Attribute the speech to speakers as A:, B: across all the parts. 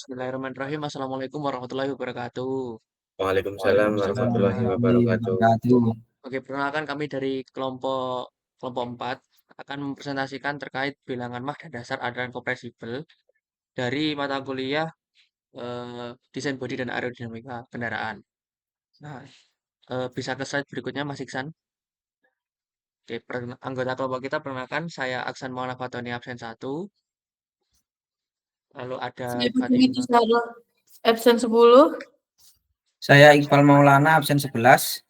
A: Bismillahirrahmanirrahim. Assalamualaikum warahmatullahi wabarakatuh.
B: Waalaikumsalam
C: Waalaikumsalam
B: warahmatullahi
C: warahmatullahi
B: wabarakatuh.
C: wabarakatuh.
A: Oke, perkenalkan kami dari kelompok kelompok 4 akan mempresentasikan terkait bilangan mah dan dasar aliran kompresibel dari mata kuliah desain bodi dan aerodinamika kendaraan. Nah, bisa ke slide berikutnya Mas Iksan. Oke, anggota kelompok kita perkenalkan saya Aksan Maulana Fatoni absen 1, lalu ada
D: Saya Putri
A: Fatimah.
D: Tisaro, absen 10.
C: Saya Iqbal Maulana absen 11.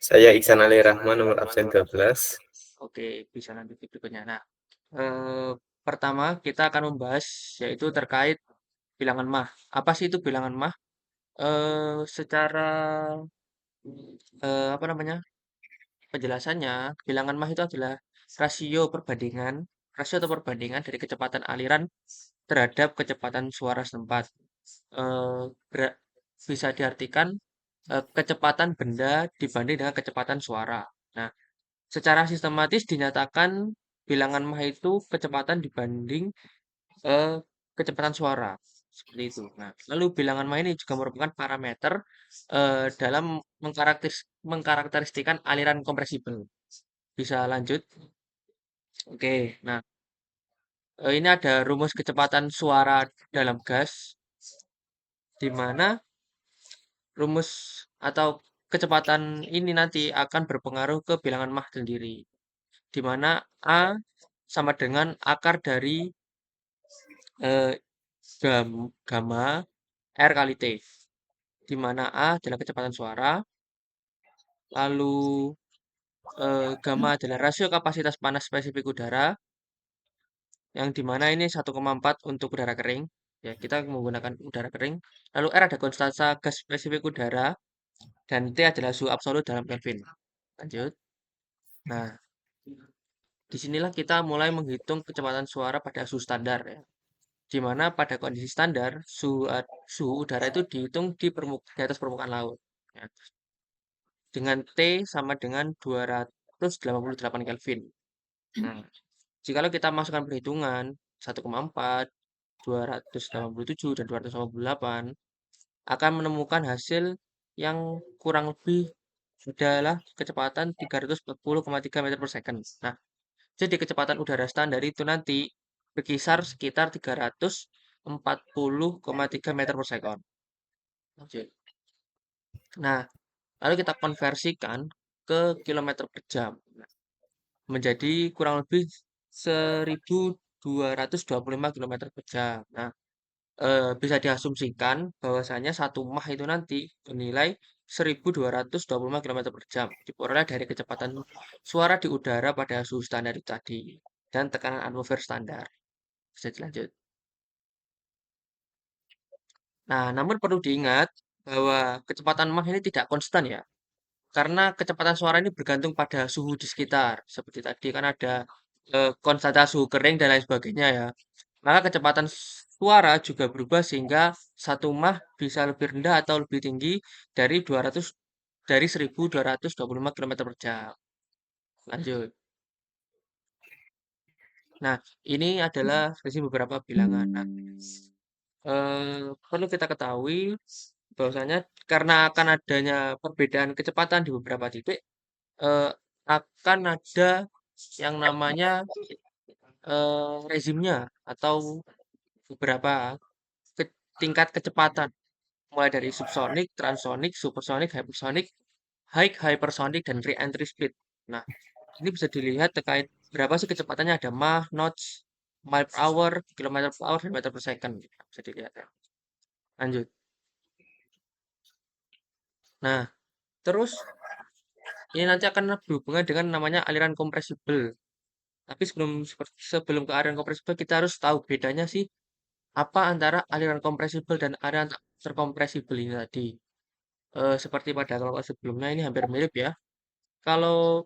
B: Saya Iksan Ali Rahman nomor absen 12.
A: Oke, bisa lanjut ke berikutnya. Nah, eh, pertama kita akan membahas yaitu terkait bilangan mah. Apa sih itu bilangan mah? Secara apa namanya? Penjelasannya, bilangan mah itu adalah rasio atau perbandingan dari kecepatan aliran terhadap kecepatan suara setempat. Eh, ber- Bisa diartikan kecepatan benda dibanding dengan kecepatan suara. Nah, secara sistematis dinyatakan bilangan mah itu kecepatan dibanding eh, kecepatan suara seperti itu. Nah, lalu bilangan mah ini juga merupakan parameter dalam mengkarakteristikan aliran kompresibel. Bisa lanjut? Oke. Nah, ini ada rumus kecepatan suara dalam gas, di mana rumus atau kecepatan ini nanti akan berpengaruh ke bilangan mah sendiri, di mana A sama dengan akar dari eh, gamma R kali T, di mana A adalah kecepatan suara, lalu gamma adalah rasio kapasitas panas spesifik udara, yang di mana ini 1,4 untuk udara kering. Ya, kita menggunakan udara kering. Lalu R ada konstanta gas spesifik udara, dan T adalah suhu absolut dalam Kelvin. Lanjut. Nah, disinilah kita mulai menghitung kecepatan suara pada suhu standar ya. Di mana pada kondisi standar suhu udara itu dihitung di atas permukaan laut. Ya. Dengan T sama dengan 288 Kelvin. Nah, jikalau kita masukkan perhitungan 1,4, 287, dan 288, akan menemukan hasil yang kurang lebih adalah kecepatan 340,3 meter per second. Nah, jadi kecepatan udara standar itu nanti berkisar sekitar 340,3 meter per second. Lanjut. Nah, lalu kita konversikan ke kilometer per jam. Nah, menjadi kurang lebih 1.225 kilometer per jam. Nah, bisa diasumsikan bahwasanya satu mach itu nanti bernilai 1.225 kilometer per jam diperoleh dari kecepatan suara di udara pada suhu standar itu tadi dan tekanan atmosfer standar. Bisa dilanjut. Nah, namun perlu diingat bahwa kecepatan mach ini tidak konstan ya. Karena kecepatan suara ini bergantung pada suhu di sekitar. Seperti tadi kan ada konstanta suhu kering dan lain sebagainya ya. Maka kecepatan suara juga berubah sehingga satu mach bisa lebih rendah atau lebih tinggi dari 1.225 km per jam. Lanjut. Nah, ini adalah versi beberapa bilangan. Nah, perlu kita ketahui bahwasanya karena akan adanya perbedaan kecepatan di beberapa titik, eh, akan ada yang namanya rezimnya atau beberapa tingkat kecepatan mulai dari subsonic, transonic, supersonic, hypersonic, high hypersonic, dan re-entry speed. Nah, ini bisa dilihat terkait berapa sih kecepatannya, ada mach, knots, mile per hour, kilometer per hour, dan meter per second. Bisa dilihat ya. Lanjut. Nah, terus ini nanti akan berhubungan dengan namanya aliran kompresibel. Tapi sebelum ke aliran kompresibel, kita harus tahu bedanya sih apa antara aliran kompresibel dan aliran tak terkompresibel ini tadi. Seperti pada kelompok sebelumnya ini hampir mirip ya. Kalau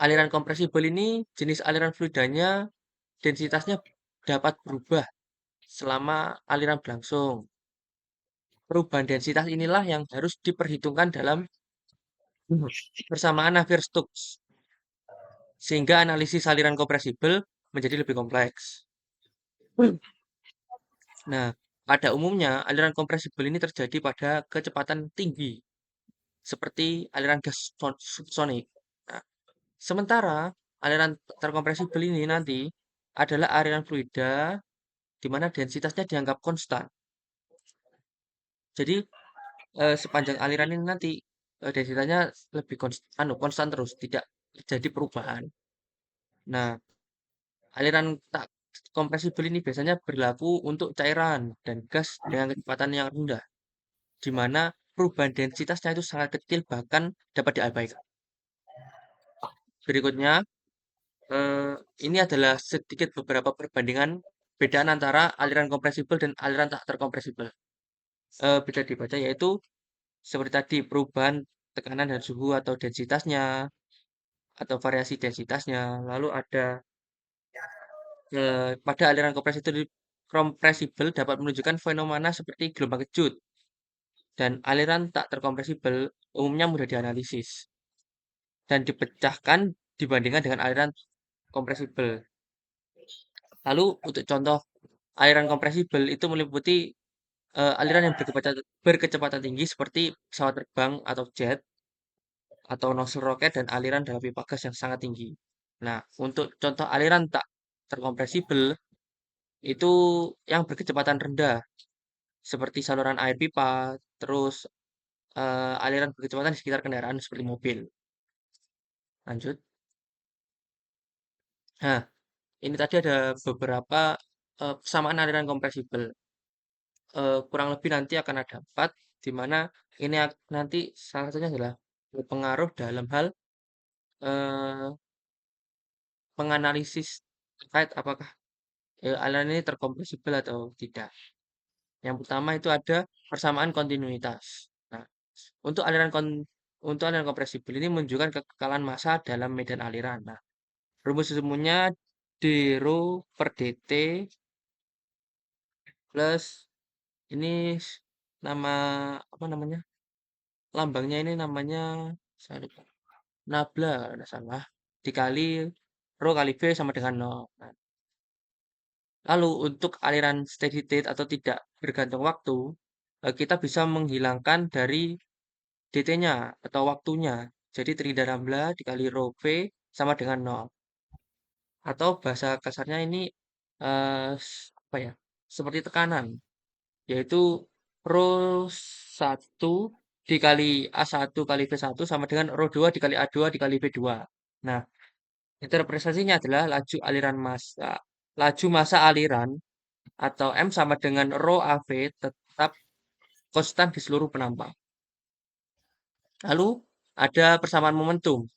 A: aliran kompresibel ini jenis aliran fluidanya densitasnya dapat berubah selama aliran berlangsung. Perubahan densitas inilah yang harus diperhitungkan dalam persamaan Navier-Stokes sehingga analisis aliran kompresibel menjadi lebih kompleks. Nah, pada umumnya aliran kompresibel ini terjadi pada kecepatan tinggi, seperti aliran gas subsonik. Nah, sementara aliran terkompresibel ini nanti adalah aliran fluida di mana densitasnya dianggap konstan. Jadi sepanjang aliran ini nanti densitasnya lebih konstan terus, tidak terjadi perubahan. Nah, aliran tak kompresibel ini biasanya berlaku untuk cairan dan gas dengan kecepatan yang rendah, di mana perubahan densitasnya itu sangat kecil bahkan dapat diabaikan. Berikutnya, eh, ini adalah sedikit beberapa perbandingan bedaan antara aliran kompresibel dan aliran tak terkompresibel. Bisa dibaca yaitu seperti tadi perubahan tekanan dan suhu atau densitasnya atau variasi densitasnya. Lalu ada pada aliran kompresibel dapat menunjukkan fenomena seperti gelombang kejut dan aliran tak terkompresibel umumnya mudah dianalisis dan dipecahkan dibandingkan dengan aliran kompresibel. Lalu untuk contoh aliran kompresibel itu meliputi aliran yang berkecepatan tinggi seperti pesawat terbang atau jet atau nozzle roket dan aliran dalam pipa gas yang sangat tinggi. Nah, untuk contoh aliran tak terkompresibel itu yang berkecepatan rendah seperti saluran air pipa, terus aliran berkecepatan di sekitar kendaraan seperti mobil. Lanjut. Nah, ini tadi ada beberapa persamaan aliran kompresibel. Kurang lebih nanti akan ada 4, di mana ini nanti salah satunya adalah berpengaruh dalam hal eh, menganalisis terkait apakah aliran ini terkompresibel atau tidak. Yang pertama itu ada persamaan kontinuitas. Nah, untuk aliran kompresibel ini menunjukkan kekekalan massa dalam medan aliran. Nah, rumus ilmunya d rho per dt plus ini nama apa namanya? Lambangnya ini namanya saya lupa. Nabla, tidak salah. Dikali rho kali V sama dengan 0. Nah, lalu untuk aliran steady state atau tidak bergantung waktu, kita bisa menghilangkan dari dt-nya atau waktunya. Jadi terindah nambla dikali rho V sama dengan 0. Atau bahasa kasarnya ini apa ya? Seperti tekanan, yaitu rho 1 dikali A1 kali V1 sama dengan rho 2 dikali A2 dikali V2. Nah, interpretasinya adalah laju aliran massa. Laju massa aliran atau M sama dengan rho AV tetap konstan di seluruh penampang. Lalu ada persamaan momentum,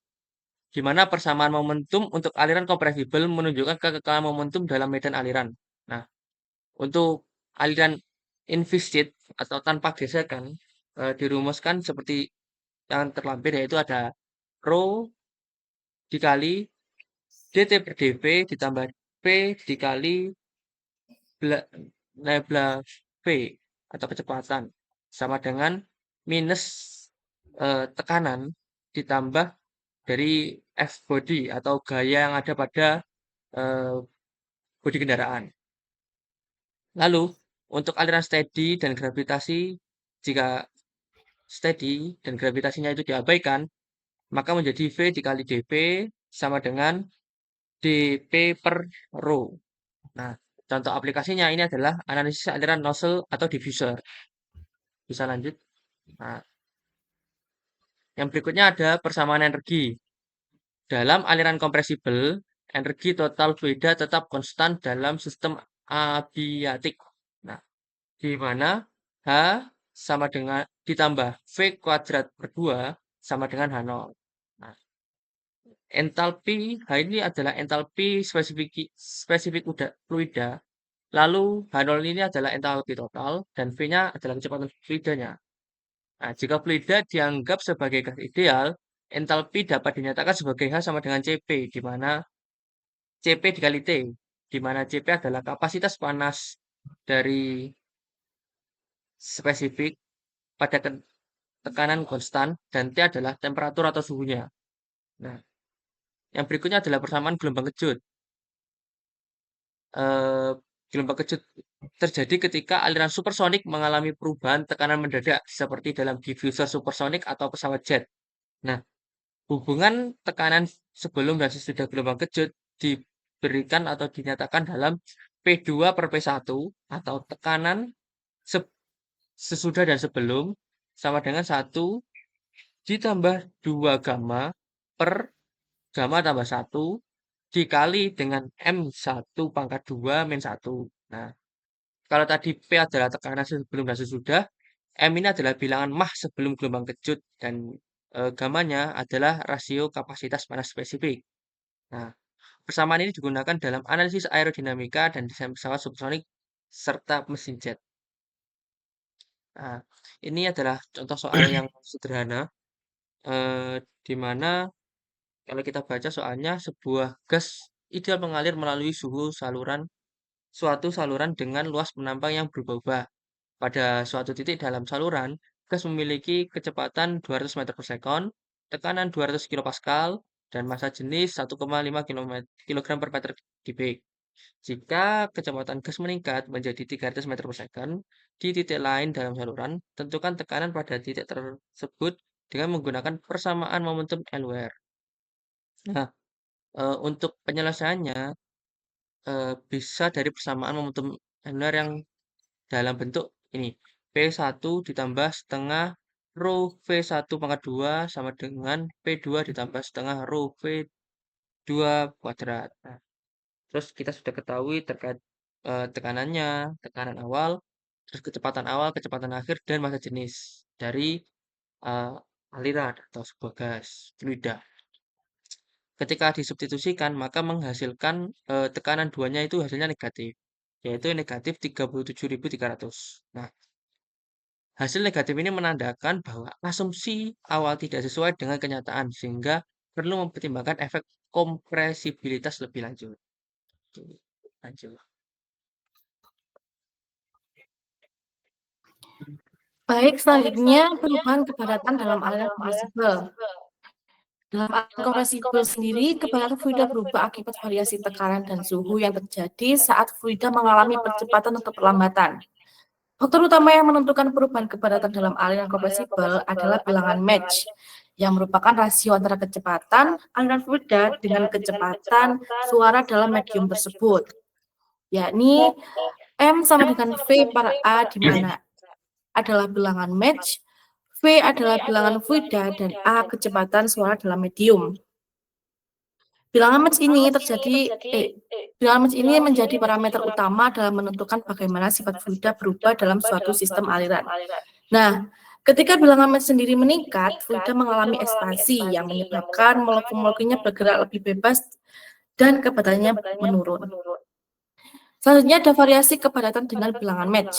A: di mana persamaan momentum untuk aliran kompresibel menunjukkan kekekalan momentum dalam medan aliran. Nah, untuk aliran inviscid atau tanpa gesekan dirumuskan seperti yang terlampir, yaitu ada rho dikali dt per dv ditambah p dikali nabla v atau kecepatan sama dengan minus tekanan ditambah dari F body atau gaya yang ada pada bodi kendaraan. Lalu untuk aliran steady dan gravitasi, jika steady dan gravitasinya itu diabaikan, maka menjadi V dikali dP sama dengan dP per rho. Nah, contoh aplikasinya ini adalah analisis aliran nozzle atau diffuser. Bisa lanjut. Nah, yang berikutnya ada persamaan energi. Dalam aliran kompresibel, energi total fluida tetap konstan dalam sistem abiatik. Nah, di mana H sama dengan ditambah V kuadrat per 2 sama dengan H0. Nah, entalpi H ini adalah entalpi spesifik fluida. Lalu H0 ini adalah entalpi total dan V-nya adalah kecepatan fluidanya. Nah, jika fluida dianggap sebagai gas ideal, entalpi dapat dinyatakan sebagai H sama dengan Cp, di mana Cp dikali T, di mana Cp adalah kapasitas panas dari spesifik pada tekanan konstan dan T adalah temperatur atau suhunya. Nah, yang berikutnya adalah persamaan gelombang kejut. gelombang kejut terjadi ketika aliran supersonik mengalami perubahan tekanan mendadak seperti dalam diffuser supersonik atau pesawat jet. Nah, hubungan tekanan sebelum dan sesudah gelombang kejut diberikan atau dinyatakan dalam P2 per P1 atau tekanan sesudah dan sebelum sama dengan 1 ditambah 2 gamma per gamma tambah 1 dikali dengan M1 pangkat 2 min 1. Nah, kalau tadi P adalah tekanan sebelum dan sesudah, M ini adalah bilangan Mach sebelum gelombang kejut dan gammanya adalah rasio kapasitas panas spesifik. Nah, persamaan ini digunakan dalam analisis aerodinamika dan desain pesawat supersonik serta mesin jet. Nah, ini adalah contoh soal yang sederhana, di mana kalau kita baca soalnya sebuah gas ideal mengalir melalui suatu saluran dengan luas penampang yang berubah-ubah. Pada suatu titik dalam saluran, gas memiliki kecepatan 200 meter per sekon, tekanan 200 kilopascal, dan massa jenis 1,5 kg per meter kubik. Jika kecepatan gas meningkat menjadi 300 meter per second di titik lain dalam saluran, tentukan tekanan pada titik tersebut dengan menggunakan persamaan momentum L-ware. Nah, untuk penyelesaiannya bisa dari persamaan momentum L-ware yang dalam bentuk ini. P1 ditambah setengah rho V1 pangkat 2 sama dengan P2 ditambah setengah rho V2 kuadrat. Nah, terus kita sudah ketahui terkait tekanannya, tekanan awal, terus kecepatan awal, kecepatan akhir, dan massa jenis dari aliran atau sebuah gas fluida. Ketika disubstitusikan, maka menghasilkan tekanan duanya itu hasilnya negatif, yaitu negatif 37.300. Nah, hasil negatif ini menandakan bahwa asumsi awal tidak sesuai dengan kenyataan, sehingga perlu mempertimbangkan efek kompresibilitas lebih lanjut. Lanjut.
D: Baik, selanjutnya perubahan kepadatan dalam aliran kompresibel. Dalam aliran kompresibel sendiri, kepadatan fluida berubah akibat variasi tekanan dan suhu yang terjadi saat fluida mengalami percepatan atau perlambatan. Faktor utama yang menentukan perubahan kepadatan dalam aliran kompresibel adalah bilangan Mach, yang merupakan rasio antara kecepatan aliran fluida dengan kecepatan suara dalam medium tersebut, yakni M sama dengan V per A, di mana adalah bilangan Mach, V adalah bilangan fluida, dan A kecepatan suara dalam medium. Bilangan Mach ini menjadi parameter utama dalam menentukan bagaimana sifat fluida berubah dalam suatu sistem aliran. Nah, ketika bilangan Mach sendiri meningkat, fluida mengalami ekspansi yang menyebabkan molekul-molekulnya bergerak lebih bebas dan kepadatannya menurun. Selanjutnya ada variasi kepadatan dengan bilangan Mach.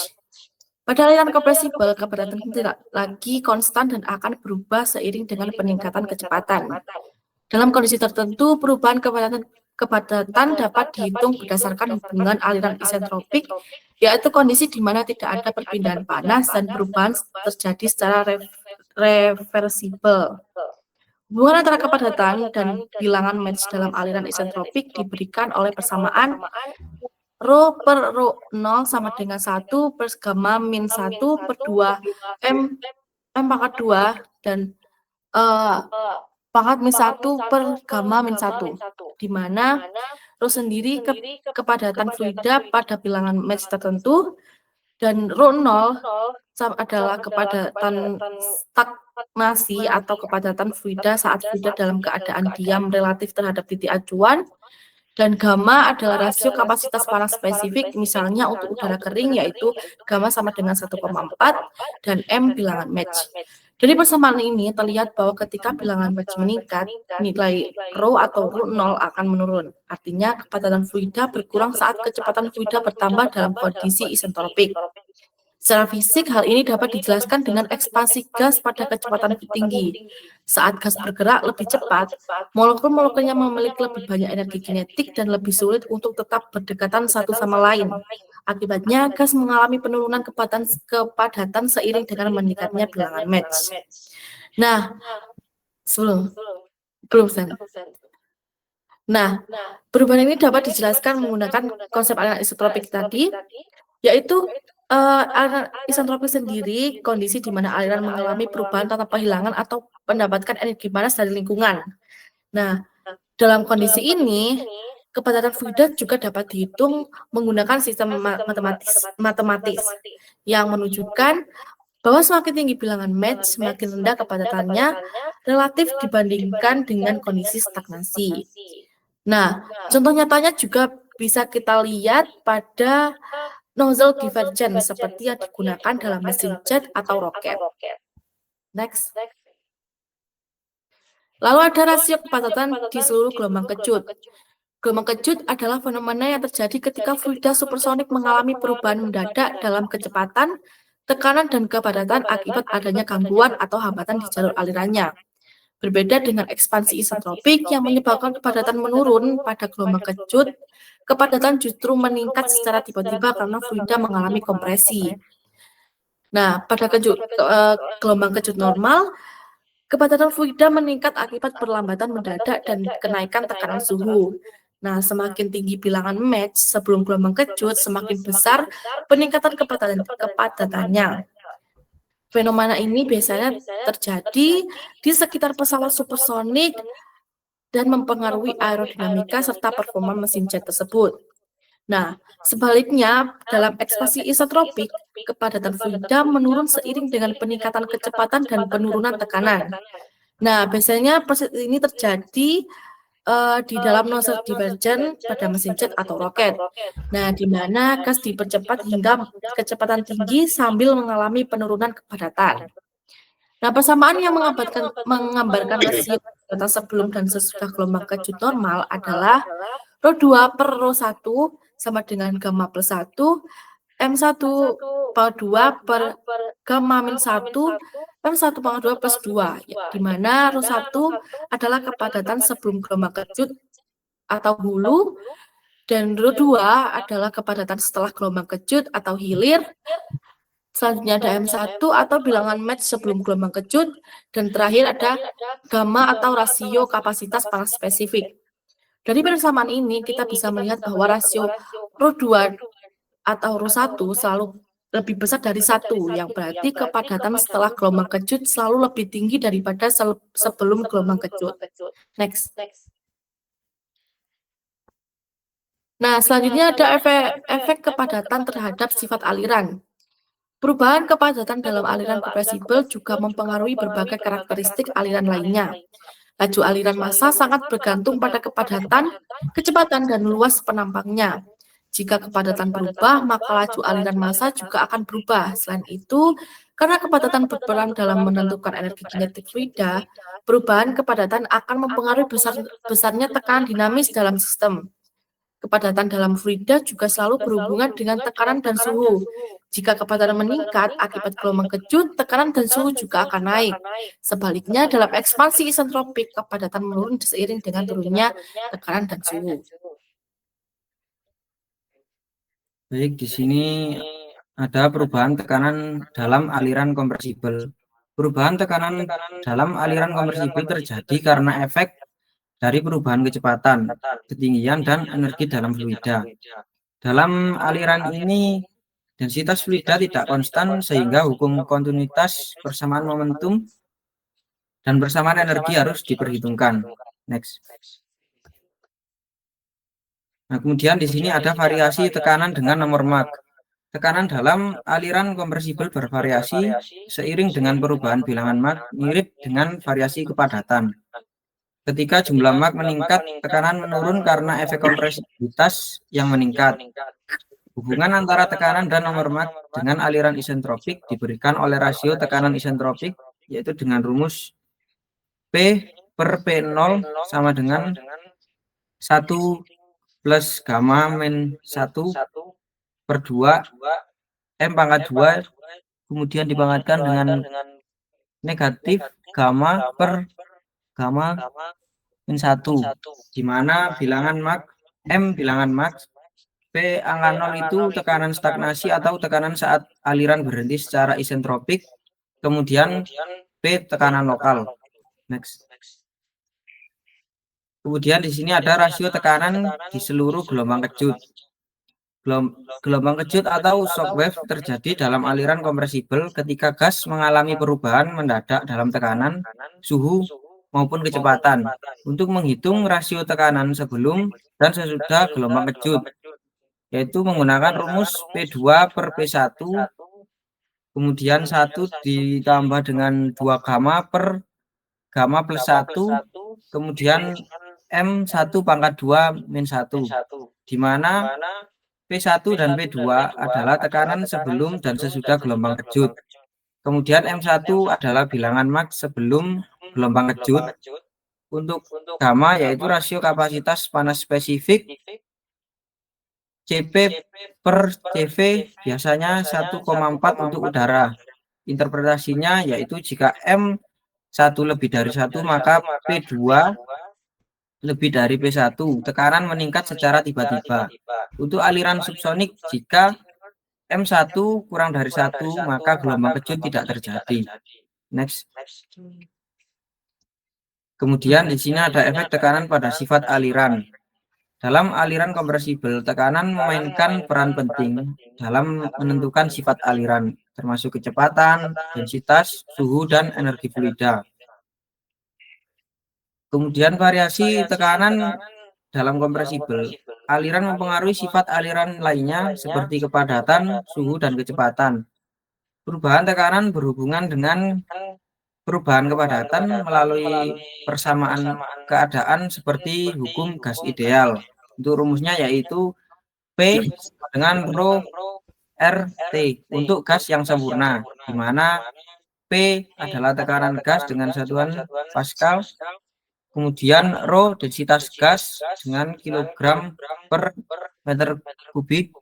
D: Pada aliran kompresibel, kepadatan tidak lagi konstan dan akan berubah seiring dengan peningkatan kecepatan. Dalam kondisi tertentu, perubahan kepadatan dapat dihitung berdasarkan hubungan aliran isentropik, yaitu kondisi di mana tidak ada perpindahan panas dan perubahan terjadi secara reversibel. Hubungan antara kepadatan dan bilangan Mach dalam aliran isentropik diberikan oleh persamaan rho per rho 0 sama dengan 1 per gamma min 1 per 2 M pangkat 2 dan pangkat min 1 per gamma min 1, di mana rho sendiri kepadatan fluida pada bilangan Mach tertentu dan rho 0 adalah kepadatan stagnasi atau kepadatan fluida saat fluida dalam keadaan diam relatif terhadap titik acuan, dan gamma adalah rasio kapasitas panas spesifik, misalnya untuk udara kering, yaitu gamma sama dengan 1,4 dan M bilangan Mach. Dari persamaan ini terlihat bahwa ketika bilangan Mach meningkat, nilai rho atau rho 0 akan menurun. Artinya kepadatan fluida berkurang saat kecepatan fluida bertambah dalam kondisi isentropik. Secara fisik, hal ini dapat dijelaskan dengan ekspansi gas pada kecepatan tinggi. Saat gas bergerak lebih cepat, molekul-molekulnya memiliki lebih banyak energi kinetik dan lebih sulit untuk tetap berdekatan satu sama lain. Akibatnya, gas mengalami penurunan kepadatan seiring dengan meningkatnya bilangan Mach. Nah, belum. Nah, perubahan ini dapat dijelaskan menggunakan konsep aliran isotropik tadi, yaitu aliran isotropik sendiri kondisi di mana aliran mengalami perubahan tanpa kehilangan atau mendapatkan energi panas dari lingkungan. Nah, dalam kondisi ini, kepadatan fluida juga dapat dihitung menggunakan sistem matematis yang menunjukkan bahwa semakin tinggi bilangan match, semakin rendah kepadatannya relatif dibandingkan dengan kondisi stagnasi. Nah, contoh nyatanya juga bisa kita lihat pada nozzle divergent seperti yang digunakan dalam mesin jet atau roket. Next. Lalu ada rasio kepadatan di seluruh gelombang kejut. Gelombang kejut adalah fenomena yang terjadi ketika fluida supersonik mengalami perubahan mendadak dalam kecepatan, tekanan, dan kepadatan akibat adanya gangguan atau hambatan di jalur alirannya. Berbeda dengan ekspansi isotropik yang menyebabkan kepadatan menurun pada gelombang kejut, kepadatan justru meningkat secara tiba-tiba karena fluida mengalami kompresi. Nah, pada gelombang kejut normal, kepadatan fluida meningkat akibat perlambatan mendadak dan kenaikan tekanan suhu. Nah, semakin tinggi bilangan match sebelum gelombang kejut, semakin besar peningkatan kepadatannya. Fenomena ini biasanya terjadi di sekitar pesawat supersonik dan mempengaruhi aerodinamika serta performa mesin jet tersebut. Nah, sebaliknya, dalam ekspansi isotropik, kepadatan fluida menurun seiring dengan peningkatan kecepatan dan penurunan tekanan. Nah, biasanya proses ini terjadi di dalam nozzle divergent pada mesin jet atau roket. Nah, di mana gas dipercepat hingga kecepatan tinggi sambil mengalami penurunan kepadatan. Nah, persamaan yang menggambarkan rasio kepadatan sebelum dan sesudah gelombang kejut normal adalah ρ2 per ρ1 sama dengan gamma plus 1, M1 pangkat 2 per gamma min 1, M1 pangkat 2 plus 2, di mana ρ1 adalah kepadatan sebelum gelombang kejut atau hulu, dan ρ2 adalah kepadatan setelah gelombang kejut atau hilir. Selanjutnya ada M1 atau bilangan match sebelum gelombang kejut, dan terakhir ada gamma atau rasio kapasitas panas spesifik. Dari persamaan ini kita bisa melihat bahwa rasio ρ2 atau ρ1 selalu lebih besar dari 1, yang berarti kepadatan setelah gelombang kejut selalu lebih tinggi daripada sebelum gelombang kejut. Next. Nah, selanjutnya ada efek kepadatan terhadap sifat aliran. Perubahan kepadatan dalam aliran kompresibel juga mempengaruhi berbagai karakteristik aliran lainnya. Laju aliran massa sangat bergantung pada kepadatan, kecepatan, dan luas penampangnya. Jika kepadatan berubah, maka laju aliran massa juga akan berubah. Selain itu, karena kepadatan berperan dalam menentukan energi kinetik fluida, perubahan kepadatan akan mempengaruhi besarnya tekanan dinamis dalam sistem. Kepadatan dalam fluida juga selalu berhubungan dengan tekanan dan suhu. Jika kepadatan meningkat akibat gelombang kejut, tekanan dan suhu juga akan naik. Sebaliknya, dalam ekspansi isotropik, kepadatan menurun seiring dengan turunnya tekanan dan suhu.
C: Baik, di sini ada perubahan tekanan dalam aliran kompresibel. Perubahan tekanan dalam aliran kompresibel terjadi karena efek dari perubahan kecepatan, ketinggian, dan energi dalam fluida. Dalam aliran ini, densitas fluida tidak konstan sehingga hukum kontinuitas, persamaan momentum, dan persamaan energi harus diperhitungkan. Next. Nah, kemudian di sini ada variasi tekanan dengan nomor Mach. Tekanan dalam aliran kompresibel bervariasi seiring dengan perubahan bilangan Mach mirip dengan variasi kepadatan. Ketika jumlah Mach meningkat, tekanan menurun karena efek kompresibilitas yang meningkat. Hubungan antara tekanan dan nomor Mach dengan aliran isentropik diberikan oleh rasio tekanan isentropik, yaitu dengan rumus P per P0 sama dengan 1 plus gamma min 1 per 2 M pangkat 2, kemudian dipangkatkan dengan negatif gamma per gamma min 1, di mana bilangan Mach M bilangan Mach, P angka 0 itu tekanan stagnasi atau tekanan saat aliran berhenti secara isentropik, kemudian P tekanan lokal. Next. Kemudian di sini ada rasio tekanan di seluruh gelombang kejut. Gelombang kejut atau shockwave terjadi dalam aliran kompresibel ketika gas mengalami perubahan mendadak dalam tekanan, suhu, maupun kecepatan. Untuk menghitung rasio tekanan sebelum dan sesudah gelombang kejut, yaitu menggunakan rumus P2 per P1, kemudian 1 ditambah dengan 2 gamma per gamma plus 1, kemudian M1 pangkat 2 min 1, di mana P1 dan P2 adalah tekanan sebelum dan sesudah gelombang kejut. Kemudian M1 adalah bilangan Mach sebelum gelombang kejut. Untuk gamma yaitu rasio kapasitas panas spesifik, Cp per Cv biasanya 1,4 untuk udara. Interpretasinya yaitu jika M1 lebih dari 1 maka P2 lebih dari P1. Tekanan meningkat secara tiba-tiba. Untuk aliran subsonik, jika M1 kurang dari 1 maka gelombang kejut tidak terjadi. Next. Kemudian di sini ada efek tekanan pada sifat aliran. Dalam aliran kompresibel, tekanan memainkan peran penting dalam menentukan sifat aliran, termasuk kecepatan, densitas, suhu, dan energi fluida. Kemudian variasi tekanan dalam kompresibel. Aliran mempengaruhi sifat aliran lainnya seperti kepadatan, suhu, dan kecepatan. Perubahan tekanan berhubungan dengan perubahan kepadatan melalui persamaan keadaan seperti hukum gas ideal. Untuk rumusnya yaitu P dengan rho RT untuk gas yang sempurna, di mana P adalah tekanan gas dengan satuan Pascal, kemudian rho densitas gas dengan kilogram per meter kubik,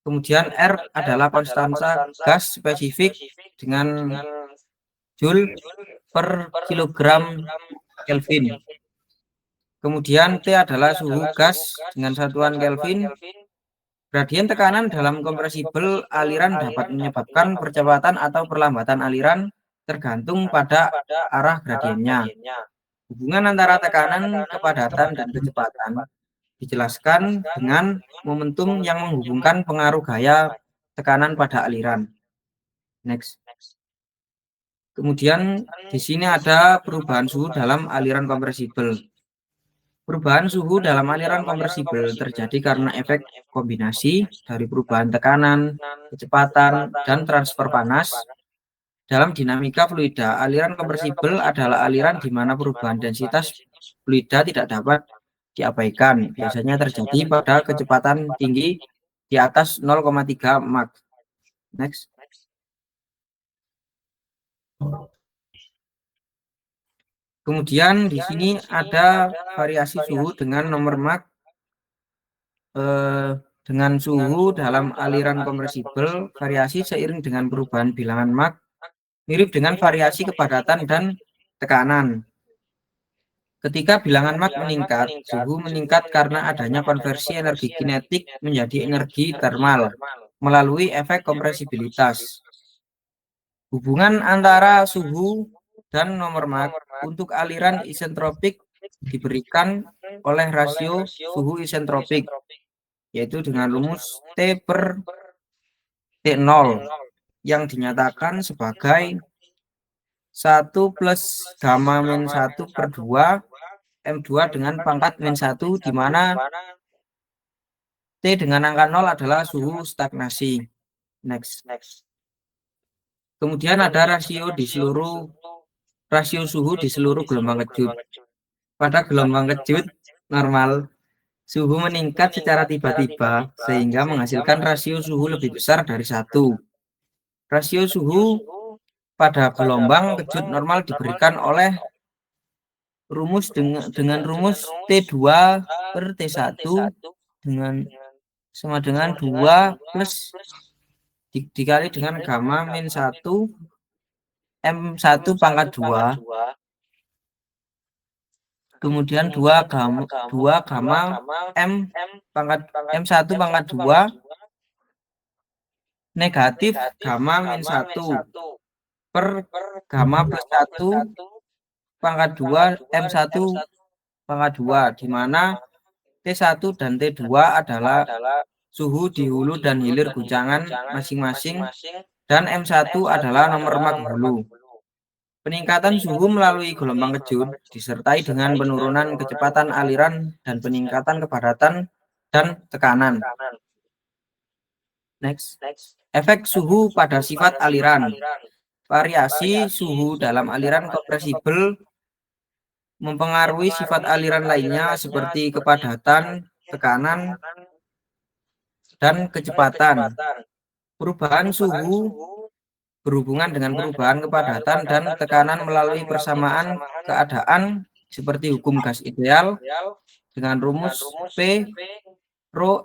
C: kemudian R adalah konstanta gas spesifik dengan Joule per kilogram Kelvin. Kemudian T adalah suhu gas dengan satuan Kelvin. Gradien tekanan dalam kompresibel aliran dapat menyebabkan percepatan atau perlambatan aliran tergantung pada arah gradiennya. Hubungan antara tekanan, kepadatan, dan kecepatan dijelaskan dengan momentum yang menghubungkan pengaruh gaya tekanan pada aliran. Next. Kemudian di sini ada perubahan suhu dalam aliran kompresibel. Perubahan suhu dalam aliran kompresibel terjadi karena efek kombinasi dari perubahan tekanan, kecepatan, dan transfer panas. Dalam dinamika fluida, aliran kompresibel adalah aliran di mana perubahan densitas fluida tidak dapat diabaikan. Biasanya terjadi pada kecepatan tinggi di atas 0,3 Mach. Next. Kemudian di sini ada variasi suhu dengan nomor Mach. Dengan suhu dalam aliran kompresibel, variasi seiring dengan perubahan bilangan Mach mirip dengan variasi kepadatan dan tekanan. Ketika bilangan Mach meningkat, suhu meningkat karena adanya konversi energi kinetik menjadi energi termal melalui efek kompresibilitas. Hubungan antara suhu dan nomor Mach untuk aliran isentropik diberikan oleh rasio suhu isentropik, yaitu dengan rumus T per T0 yang dinyatakan sebagai 1 plus gamma min 1 per 2 M2 dengan pangkat min 1, di mana T dengan angka 0 adalah suhu stagnasi. Next. Kemudian ada rasio suhu di seluruh gelombang kejut. Pada gelombang kejut normal, suhu meningkat secara tiba-tiba sehingga menghasilkan rasio suhu lebih besar dari 1. Rasio suhu pada gelombang kejut normal diberikan oleh rumus dengan rumus T2 per T1 sama dengan 2 plus dikali dengan gamma min 1 M1 pangkat 2, kemudian 2 gamma M1 pangkat 2 negatif gamma min 1 per gamma plus 1 pangkat 2 M1 pangkat 2, di mana T1 dan T2 adalah suhu di hulu dan hilir guncangan masing-masing, dan M1 adalah nomor mak hulu. Peningkatan suhu melalui gelombang kejut disertai dengan penurunan kecepatan aliran dan peningkatan kepadatan dan tekanan. Next. Efek suhu pada sifat aliran. Variasi suhu dalam aliran kompresibel mempengaruhi sifat aliran lainnya seperti kepadatan, tekanan, dan kecepatan. Perubahan suhu berhubungan dengan perubahan kepadatan dan tekanan melalui persamaan keadaan seperti hukum gas ideal dengan rumus P rho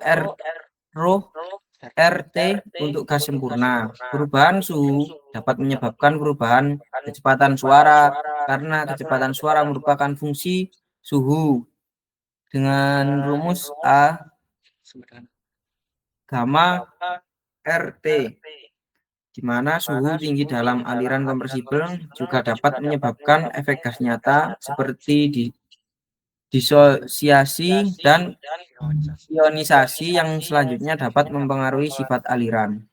C: RT untuk gas sempurna. Perubahan suhu dapat menyebabkan perubahan kecepatan suara karena kecepatan suara merupakan fungsi suhu dengan rumus A gamma RT, di mana suhu tinggi dalam aliran kompresibel juga dapat menyebabkan efek gas nyata seperti disosiasi dan ionisasi yang selanjutnya dapat mempengaruhi sifat aliran.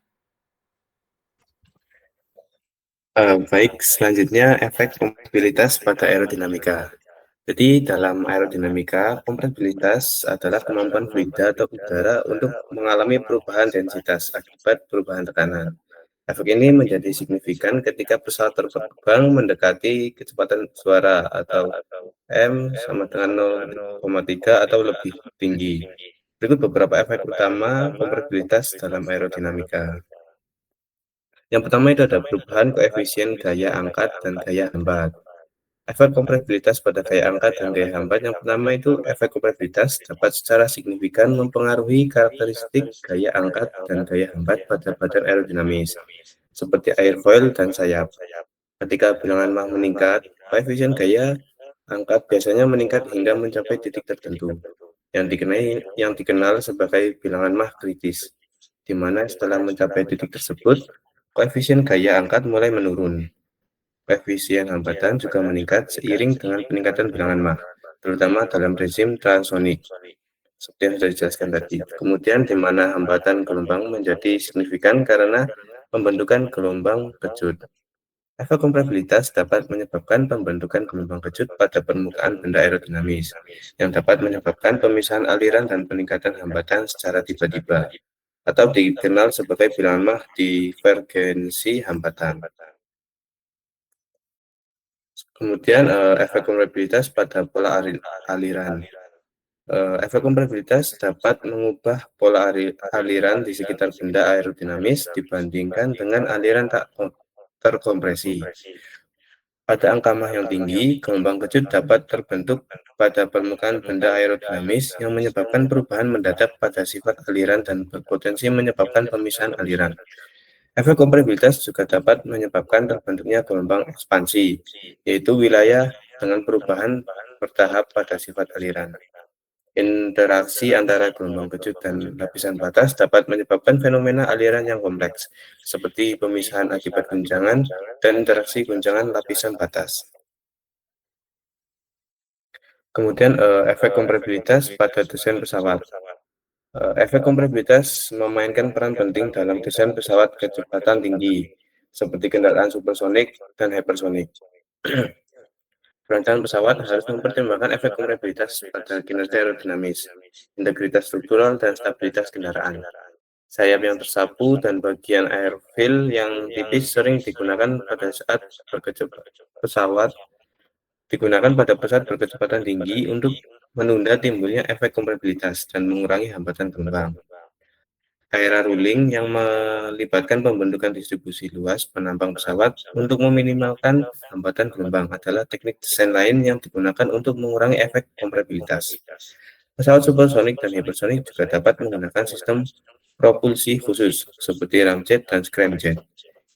B: Baik, selanjutnya efek kompresibilitas pada aerodinamika. Jadi dalam aerodinamika, kompresibilitas adalah kemampuan fluida atau udara untuk mengalami perubahan densitas akibat perubahan tekanan. Efek ini menjadi signifikan ketika pesawat terbang mendekati kecepatan suara atau M sama dengan 0,3 atau lebih tinggi. Berikut beberapa efek utama kompresibilitas dalam aerodinamika. Yang pertama itu ada perubahan koefisien gaya angkat dan gaya hambat. Efek kompresibilitas pada gaya angkat dan gaya hambat yang pertama itu efek kompresibilitas dapat secara signifikan mempengaruhi karakteristik gaya angkat dan gaya hambat pada badan aerodinamis, seperti airfoil dan sayap. Ketika bilangan Mach meningkat, koefisien gaya angkat biasanya meningkat hingga mencapai titik tertentu, yang dikenal sebagai bilangan Mach kritis, di mana setelah mencapai titik tersebut, koefisien gaya angkat mulai menurun. Koefisien hambatan juga meningkat seiring dengan peningkatan bilangan Mach, terutama dalam rezim transonik, seperti yang sudah dijelaskan tadi. Kemudian di mana hambatan gelombang menjadi signifikan karena pembentukan gelombang kejut. Efek kompresibilitas dapat menyebabkan pembentukan gelombang kejut pada permukaan benda aerodinamis, yang dapat menyebabkan pemisahan aliran dan peningkatan hambatan secara tiba-tiba, atau dikenal sebagai bilangan Mach divergensi hambatan. Kemudian efek kompresibilitas pada pola aliran. Efek kompresibilitas dapat mengubah pola aliran di sekitar benda aerodinamis dibandingkan dengan aliran tak terkompresi. Pada angka Mach yang tinggi, gelombang kejut dapat terbentuk pada permukaan benda aerodinamis yang menyebabkan perubahan mendadak pada sifat aliran dan berpotensi menyebabkan pemisahan aliran. Efek kompresibilitas juga dapat menyebabkan terbentuknya gelombang ekspansi, yaitu wilayah dengan perubahan bertahap pada sifat aliran. Interaksi antara gelombang kejut dan lapisan batas dapat menyebabkan fenomena aliran yang kompleks, seperti pemisahan akibat guncangan dan interaksi guncangan lapisan batas. Kemudian efek kompresibilitas pada desain pesawat. Efek kompresibilitas memainkan peran penting dalam desain pesawat kecepatan tinggi, seperti kendaraan supersonik dan hypersonik. Perancangan pesawat harus mempertimbangkan efek kompresibilitas pada kinerja aerodinamis, integritas struktural, dan stabilitas kendaraan. Sayap yang tersapu dan bagian airfill yang tipis sering digunakan pada pesawat berkecepatan tinggi untuk menunda timbulnya efek kompresibilitas dan mengurangi hambatan gelombang. Area ruling yang melibatkan pembentukan distribusi luas penampang pesawat untuk meminimalkan hambatan gelombang adalah teknik desain lain yang digunakan untuk mengurangi efek kompresibilitas. Pesawat supersonik dan hypersonik juga dapat menggunakan sistem propulsi khusus seperti ramjet dan scramjet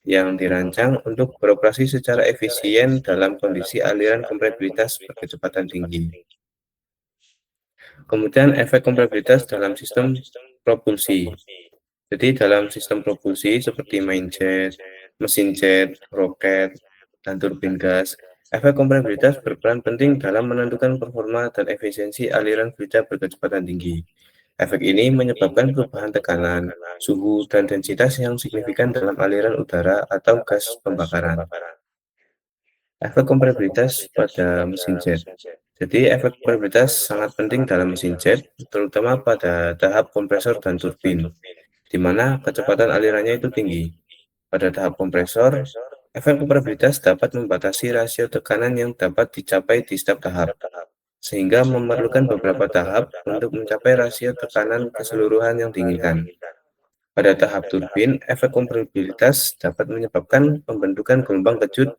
B: yang dirancang untuk beroperasi secara efisien dalam kondisi aliran kompresibilitas berkecepatan tinggi. Kemudian efek kompresibilitas dalam sistem propulsi. Jadi dalam sistem propulsi seperti main jet, mesin jet, roket, dan turbin gas, Efek kompresibilitas berperan penting dalam menentukan performa dan efisiensi aliran fluida berkecepatan tinggi. Efek ini menyebabkan perubahan tekanan, suhu, dan densitas yang signifikan dalam aliran udara atau gas pembakaran. Efek kompresibilitas pada mesin jet. Jadi, efek kompresibilitas sangat penting dalam mesin jet, terutama pada tahap kompresor dan turbin, di mana kecepatan alirannya itu tinggi. Pada tahap kompresor, efek kompresibilitas dapat membatasi rasio tekanan yang dapat dicapai di setiap tahap, sehingga memerlukan beberapa tahap untuk mencapai rasio tekanan keseluruhan yang diinginkan. Pada tahap turbin, efek kompresibilitas dapat menyebabkan pembentukan gelombang kejut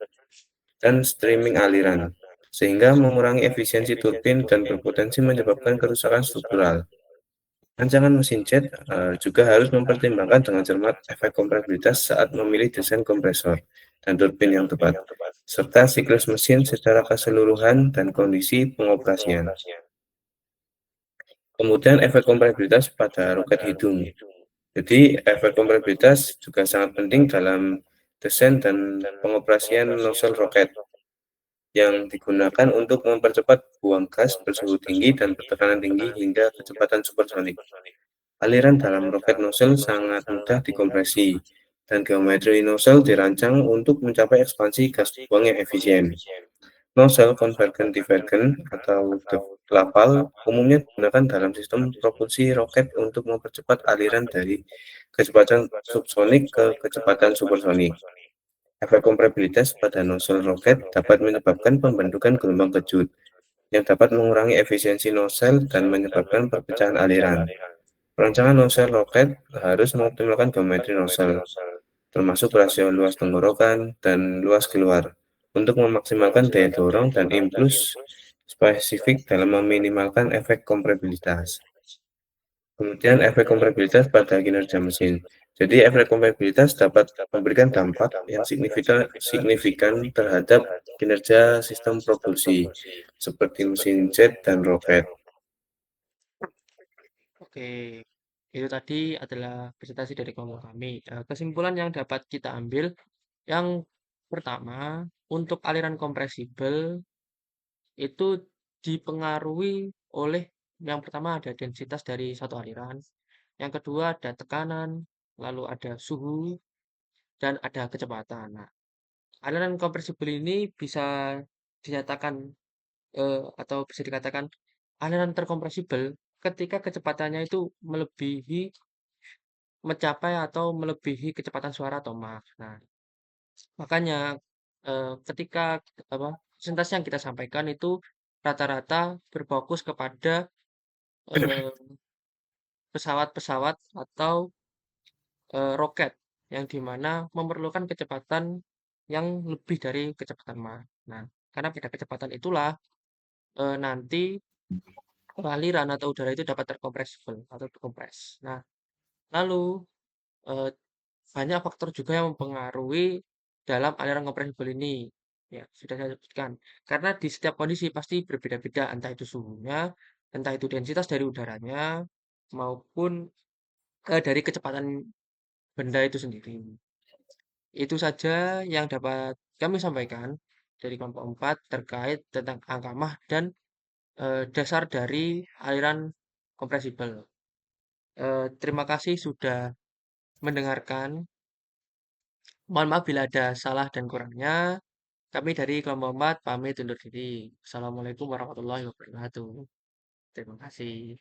B: dan streaming aliran, sehingga mengurangi efisiensi turbin dan berpotensi menyebabkan kerusakan struktural. Rancangan mesin jet juga harus mempertimbangkan dengan cermat efek kompresibilitas saat memilih desain kompresor dan turbin yang tepat, serta siklus mesin secara keseluruhan dan kondisi pengoperasian. Kemudian efek kompresibilitas pada roket hidung. Jadi efek kompresibilitas juga sangat penting dalam desain dan pengoperasian nozzle roket yang digunakan untuk mempercepat buang gas bersuhu tinggi dan bertekanan tinggi hingga kecepatan supersonik. Aliran dalam roket nozzle sangat mudah dikompresi, dan geometri nozzle dirancang untuk mencapai ekspansi gas buang yang efisien. Nozzle convergent-divergent atau DeLaval umumnya digunakan dalam sistem propulsi roket untuk mempercepat aliran dari kecepatan subsonik ke kecepatan supersonik. Efek kompresibilitas pada nozzle roket dapat menyebabkan pembentukan gelombang kejut yang dapat mengurangi efisiensi nozzle dan menyebabkan perpecahan aliran. Perancangan nozzle roket harus mengoptimalkan geometri nozzle, termasuk rasio luas tenggorokan dan luas keluar, untuk memaksimalkan daya dorong dan impuls spesifik dalam meminimalkan efek kompresibilitas. Kemudian efek kompresibilitas pada kinerja mesin. Jadi efek kompresibilitas dapat memberikan dampak yang signifikan terhadap kinerja sistem propulsi, seperti mesin jet dan roket.
A: Oke, itu tadi adalah presentasi dari kelompok kami. Kesimpulan yang dapat kita ambil, yang pertama, untuk aliran kompresibel itu dipengaruhi oleh yang pertama ada densitas dari satu aliran, yang kedua ada tekanan, lalu ada suhu, dan ada kecepatan. Nah, aliran kompresibel ini bisa dinyatakan atau bisa dikatakan aliran terkompresibel ketika kecepatannya itu mencapai atau melebihi kecepatan suara atau Mach. Nah, makanya ketika apa presentasi yang kita sampaikan itu rata-rata berfokus kepada eh, pesawat-pesawat atau roket yang dimana memerlukan kecepatan yang lebih dari kecepatan Mach. Nah, karena pada kecepatan itulah nanti aliran atau udara itu dapat terkompresibel atau terkompres. Nah, lalu eh, banyak faktor juga yang mempengaruhi dalam aliran kompresibel ini. Ya, sudah saya sebutkan. Karena di setiap kondisi pasti berbeda-beda, entah itu suhunya, entah itu densitas dari udaranya, maupun dari kecepatan benda itu sendiri. Itu saja yang dapat kami sampaikan dari kelompok 4 terkait tentang angka Mach dan dasar dari aliran kompresibel. Terima kasih sudah mendengarkan. Mohon maaf bila ada salah dan kurangnya. Kami dari kelompok 4 pamit undur diri. Assalamualaikum warahmatullahi wabarakatuh. Terima kasih.